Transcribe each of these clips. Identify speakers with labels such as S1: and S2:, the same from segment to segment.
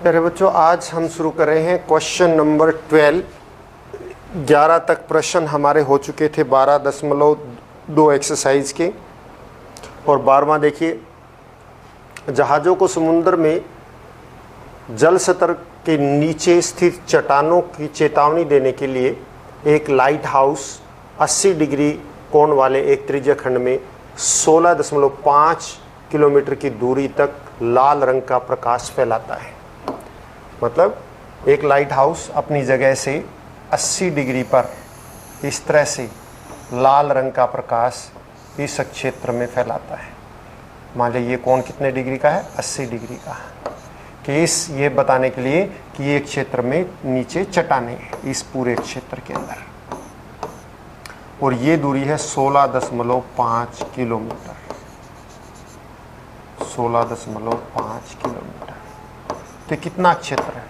S1: प्यारे बच्चों, आज हम शुरू कर रहे हैं क्वेश्चन नंबर 12। 11 तक प्रश्न हमारे हो चुके थे 12.2 एक्सरसाइज के। और 12वां देखिए, जहाज़ों को समुद्र में जल सतह के नीचे स्थित चट्टानों की चेतावनी देने के लिए एक लाइट हाउस 80 डिग्री कोण वाले एक त्रिज्या खंड में 16.5 किलोमीटर की दूरी तक लाल रंग का प्रकाश फैलाता है। मतलब एक लाइट हाउस अपनी जगह से 80 डिग्री पर इस तरह से लाल रंग का प्रकाश इस क्षेत्र में फैलाता है। मान लीजिए ये कोण कितने डिग्री का है? 80 डिग्री का। कि इस ये बताने के लिए कि ये क्षेत्र में नीचे चट्टानें हैं इस पूरे क्षेत्र के अंदर, और ये दूरी है 16.5 किलोमीटर। 16.5 किलोमीटर। तो कितना क्षेत्र है?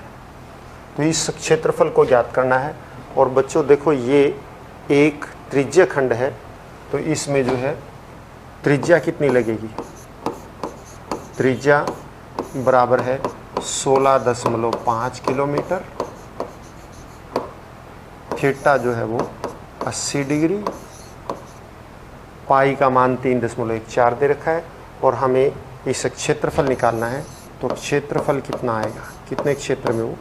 S1: तो इस क्षेत्रफल को ज्ञात करना है। और बच्चों देखो, ये एक त्रिज्या खंड है, तो इसमें जो है त्रिज्या कितनी लगेगी? त्रिज्या बराबर है 16.5 किलोमीटर। थीटा जो है वो 80 डिग्री। पाई का मान 3.14 दे रखा है, और हमें इस क्षेत्रफल निकालना है। तो क्षेत्रफल कितना आएगा? कितने क्षेत्र में? वो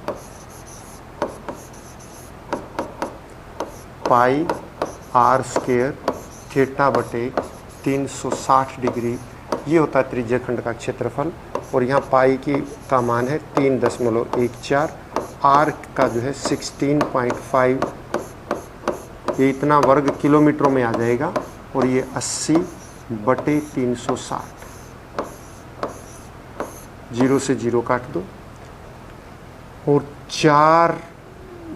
S1: पाई आर स्क्वायर थीटा बटे 360 डिग्री, ये होता है त्रिज्या खंड का क्षेत्रफल। और यहाँ पाई का मान है 3.14, आर का जो है 16.5, ये इतना वर्ग किलोमीटरों में आ जाएगा। और ये 80 बटे 360, 0 से 0 काट दो, और 4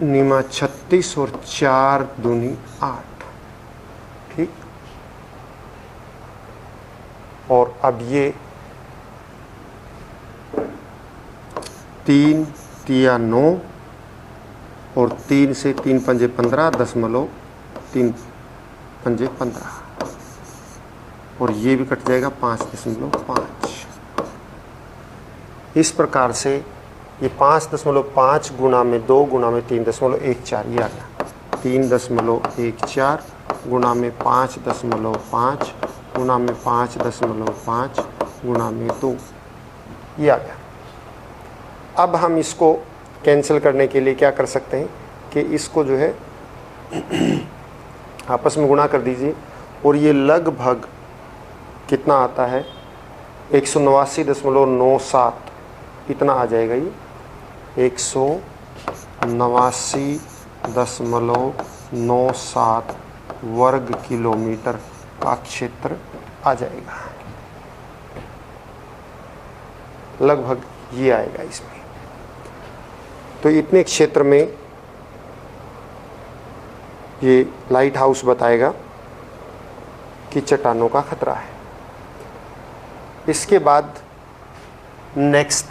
S1: निमा 36 और 4 दूनी 8। ठीक। और अब ये 3 तिया 9, और 3 से 3 पंजे 15, 3 पंजे 15, और ये भी कट जाएगा 5.5। इस प्रकार से ये 5.5 गुणा में 2 गुणा में 3.14, ये आ गया। 3.14 गुणा में 5.5 गुणा में 5.5 गुणा में 2, ये आ गया। अब हम इसको कैंसिल करने के लिए क्या कर सकते हैं कि इसको जो है आपस में गुणा कर दीजिए, और ये लगभग कितना आता है? 189.97 इतना आ जाएगा। ये 189.97 वर्ग किलोमीटर का क्षेत्र आ जाएगा। लगभग ये आएगा इसमें। तो इतने क्षेत्र में ये लाइट हाउस बताएगा कि चट्टानों का खतरा है। इसके बाद नेक्स्ट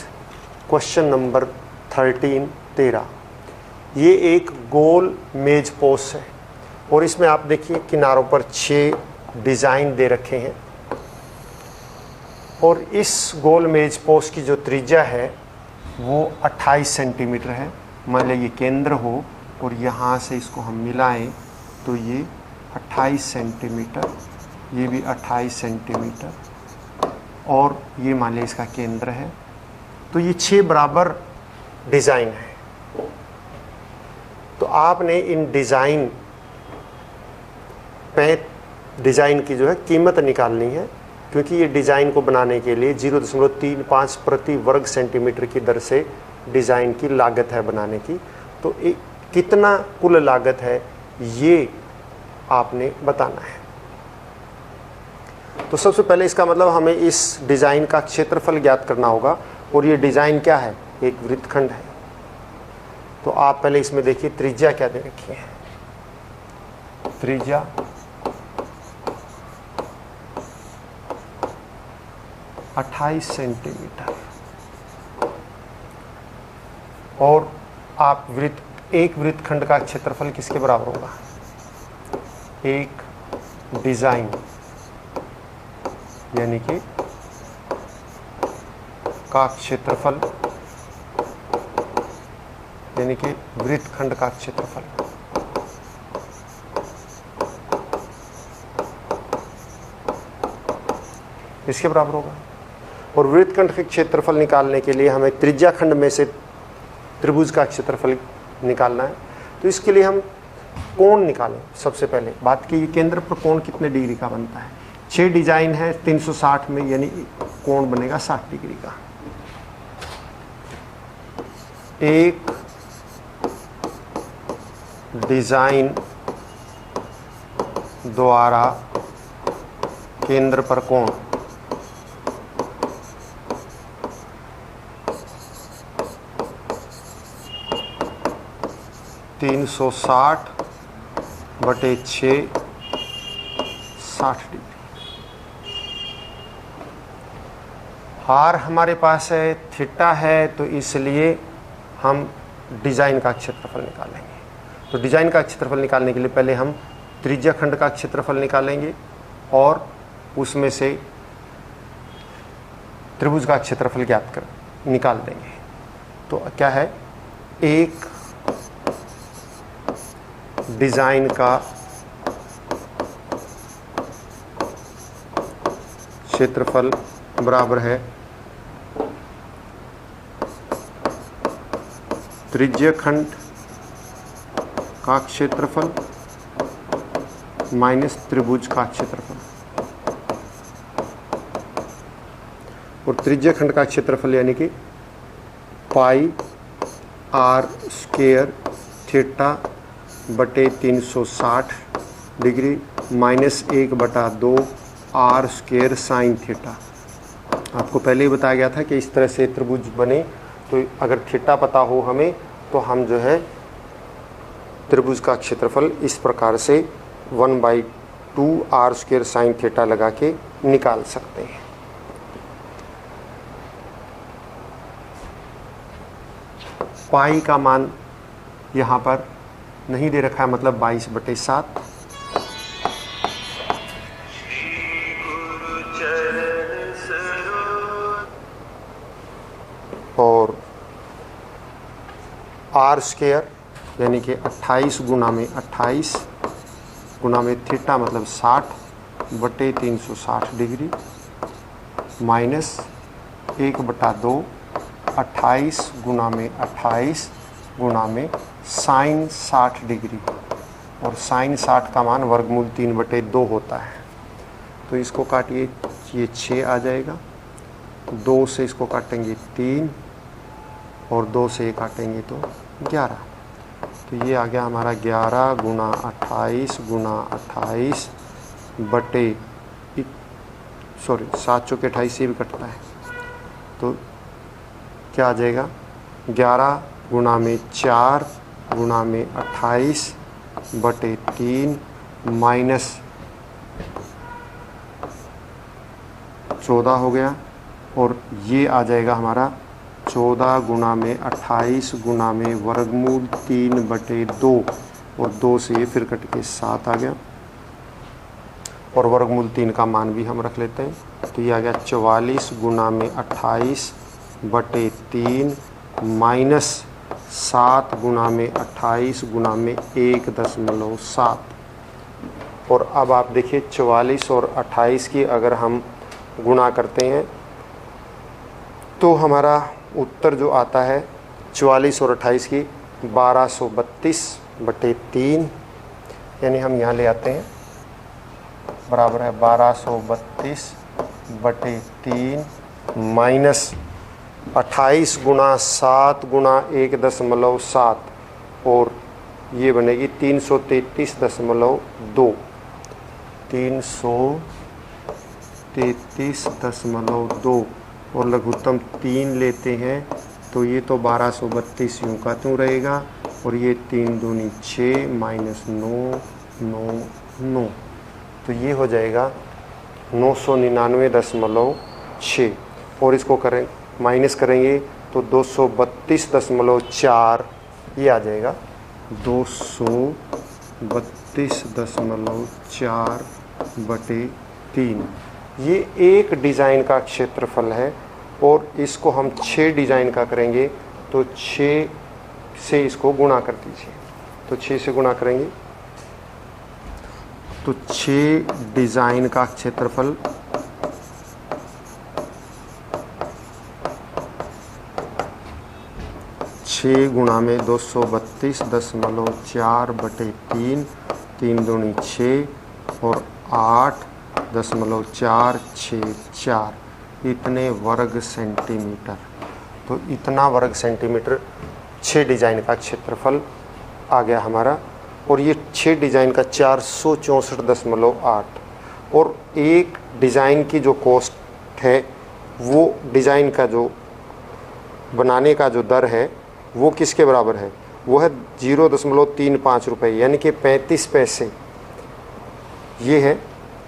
S1: क्वेश्चन नंबर 13, ये एक गोल मेज पोस्ट है, और इसमें आप देखिए किनारों पर 6 डिज़ाइन दे रखे हैं। और इस गोल मेज पोस्ट की जो त्रिज्या है वो 28 सेंटीमीटर है। मान लीजिए ये केंद्र हो, और यहाँ से इसको हम मिलाएं तो ये 28 सेंटीमीटर, ये भी 28 सेंटीमीटर, और ये मान लीजिए इसका केंद्र है। तो ये 6 बराबर डिज़ाइन है। तो आपने इन डिज़ाइन की जो है कीमत निकालनी है, क्योंकि ये डिज़ाइन को बनाने के लिए 0.35 प्रति वर्ग सेंटीमीटर की दर से डिज़ाइन की लागत है बनाने की। तो कितना कुल लागत है ये आपने बताना है। तो सबसे पहले इसका मतलब हमें इस डिज़ाइन का क्षेत्रफल ज्ञात करना होगा। और ये डिज़ाइन क्या है? एक वृत्तखंड है। तो आप पहले इसमें देखिए त्रिज्या क्या दे रखी है। त्रिज्या 28 सेंटीमीटर, और आप एक वृत्तखंड का क्षेत्रफल किसके बराबर होगा? एक डिज़ाइन, यानी कि का क्षेत्रफल यानी कि वृत्तखंड का क्षेत्रफल। इसके बराबर होगा। और वृत्तखंड के क्षेत्रफल निकालने के लिए हमें त्रिज्या खंड में से त्रिभुज का क्षेत्रफल निकालना है। तो इसके लिए हम कोण निकालें। सबसे पहले बात की केंद्र पर कोण कितने डिग्री का बनता है। 6 डिजाइन है 360 में, यानी कोण बनेगा 60 डिग्री का। एक डिजाइन द्वारा केंद्र पर कोण 360/6 60 डिग्री। आर हमारे पास है, थीटा है, तो इसलिए हम डिजाइन का क्षेत्रफल निकालेंगे। तो डिजाइन का क्षेत्रफल निकालने के लिए पहले हम त्रिज्या खंड का क्षेत्रफल निकालेंगे और उसमें से त्रिभुज का क्षेत्रफल ज्ञात कर निकाल देंगे। तो क्या है, एक डिजाइन का क्षेत्रफल बराबर है त्रिज्या खंड का क्षेत्रफल माइनस त्रिभुज का क्षेत्रफल। और त्रिज्या खंड का क्षेत्रफल यानी कि पाई आर स्क्वायर थीटा बटे 360 degree minus 1/2 R square sine theta. आपको पहले ही बताया गया था कि इस तरह से त्रिभुज बने, तो अगर थीटा पता हो हमें, तो हम जो है त्रिभुज का क्षेत्रफल इस प्रकार से 1/2 आर स्क्वायर साइन थीटा लगा के निकाल सकते हैं। पाई का मान यहाँ पर नहीं दे रखा है, मतलब 22/7। और आर स्क्वायर यानी कि 28 गुना में 28 गुना में थीटा मतलब 60/360 डिग्री माइनस 1/2 28 गुना में 28 गुना में साइन 60 डिग्री। और साइन 60 का मान वर्गमूल 3/2 होता है। तो इसको काटिए, ये 6 आ जाएगा, 2 से इसको काटेंगे 3 और 2 से ये काटेंगे तो 11। तो ये आ गया हमारा 11 गुना 28 गुना 28 बटे 7 चौके 28 से भी कटता है। तो क्या आ जाएगा, 11 गुना में 4 गुना में 28/3 माइनस 14 हो गया। और ये आ जाएगा हमारा 14 गुना में 28 गुना में वर्गमूल 3/2 और 2 से ये फिर कट के 7 आ गया। और वर्गमूल 3 का मान भी हम रख लेते हैं। तो ये आ गया 44 गुना में 28/3 माइनस 7 गुना में 28 गुना में 1.7। और अब आप देखिए 44 और 28 की अगर हम गुणा करते हैं तो हमारा उत्तर जो आता है 44 और 28 की 1232/3, यानी हम यहाँ ले आते हैं बराबर है 1232/3 माइनस 28 गुना 7 गुना 1.7 और ये बनेगी 333.2 333.2 और लघुत्तम 3 लेते हैं तो ये तो 1232 यूँ का त्यों रहेगा। और ये 3 दूनी 6 माइनस 9 9 9, तो ये हो जाएगा 999.6। और इसको करें माइनस करेंगे तो 232.4 ये आ जाएगा 232.4/3। ये एक डिज़ाइन का क्षेत्रफल है। और इसको हम 6 डिज़ाइन का करेंगे तो 6 से इसको गुणा कर दीजिए। तो 6 से गुणा करेंगे तो 6 डिज़ाइन का क्षेत्रफल 6 गुणा में 232.4/3, 3 दूनी 6 और 8.464 इतने वर्ग सेंटीमीटर। तो इतना वर्ग सेंटीमीटर 6 डिज़ाइन का क्षेत्रफल आ गया हमारा। और ये 6 डिज़ाइन का 464.8 और एक डिज़ाइन की जो कॉस्ट है वो डिज़ाइन का जो बनाने का जो दर है वो किसके बराबर है, वो है 0.35 रुपये यानी कि 35 पैसे। ये है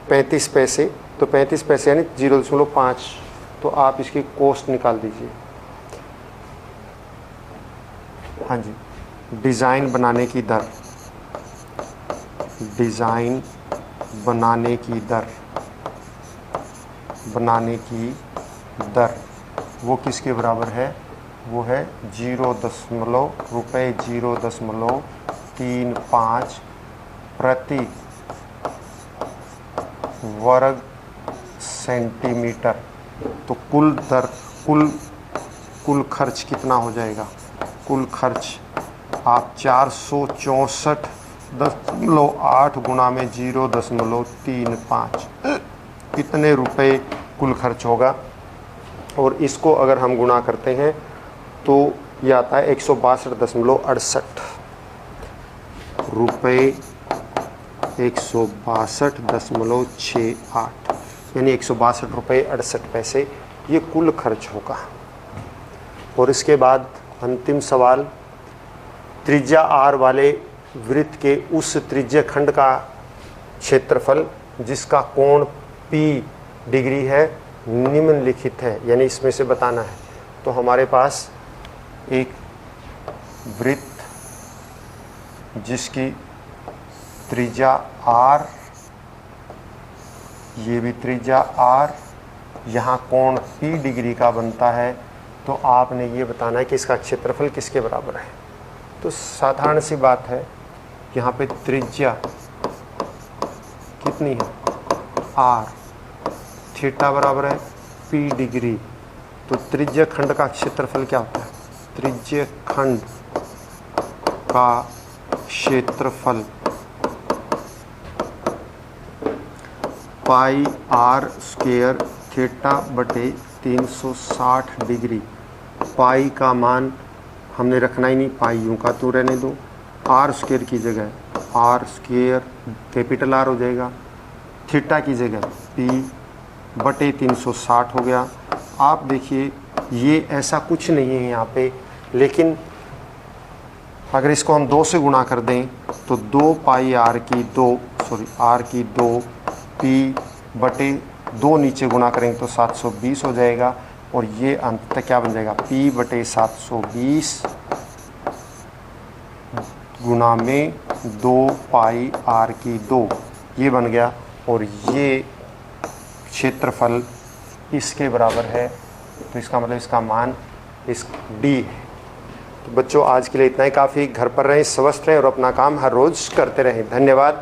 S1: 35 पैसे, तो 35 पैसे यानी 0.5। तो आप इसकी कॉस्ट निकाल दीजिए। हाँ जी, डिज़ाइन बनाने की दर, डिज़ाइन बनाने की दर, बनाने की दर वो किसके बराबर है, वो है 0.35 प्रति वर्ग सेंटीमीटर। तो कुल दर कुल खर्च कितना हो जाएगा, कुल खर्च आप 464.8 गुणा में 0.35 इतने रुपए कुल खर्च होगा। और इसको अगर हम गुणा करते हैं तो ये आता है 162.68 रुपये, 162.68 यानी 162.68 ये कुल खर्च होगा। और इसके बाद अंतिम सवाल, त्रिज्या आर वाले वृत्त के उस त्रिज्य खंड का क्षेत्रफल जिसका कोण P डिग्री है निम्नलिखित है, यानी इसमें से बताना है। तो हमारे पास एक वृत्त जिसकी त्रिज्या r, ये भी त्रिज्या r, यहाँ कोण P डिग्री का बनता है। तो आपने ये बताना है कि इसका क्षेत्रफल किसके बराबर है। तो साधारण सी बात है, यहाँ पे त्रिज्या कितनी है r, थीटा बराबर है P डिग्री। तो त्रिज्य खंड का क्षेत्रफल क्या होता है, त्रिज्य खंड का क्षेत्रफल पाई r स्क्वायर थीटा बटे 360 डिग्री। पाई का मान हमने रखना ही नहीं, पाई यूँ का तो रहने दो, r स्क्वायर की जगह r स्क्वायर कैपिटल R हो जाएगा, थीटा की जगह P बटे 360 हो गया। आप देखिए ये ऐसा कुछ नहीं है यहाँ पे, लेकिन अगर इसको हम 2 से गुणा कर दें तो 2 पाई r की 2 P बटे 2 नीचे गुणा करेंगे तो 720 हो जाएगा। और ये अंत क्या बन जाएगा, P बटे 720 गुणा में 2 पाई r की 2, ये बन गया। और ये क्षेत्रफल इसके बराबर है। तो इसका मतलब इसका मान इस D है। तो बच्चों आज के लिए इतना ही काफ़ी। घर पर रहें, स्वस्थ रहें और अपना काम हर रोज़ करते रहें। धन्यवाद।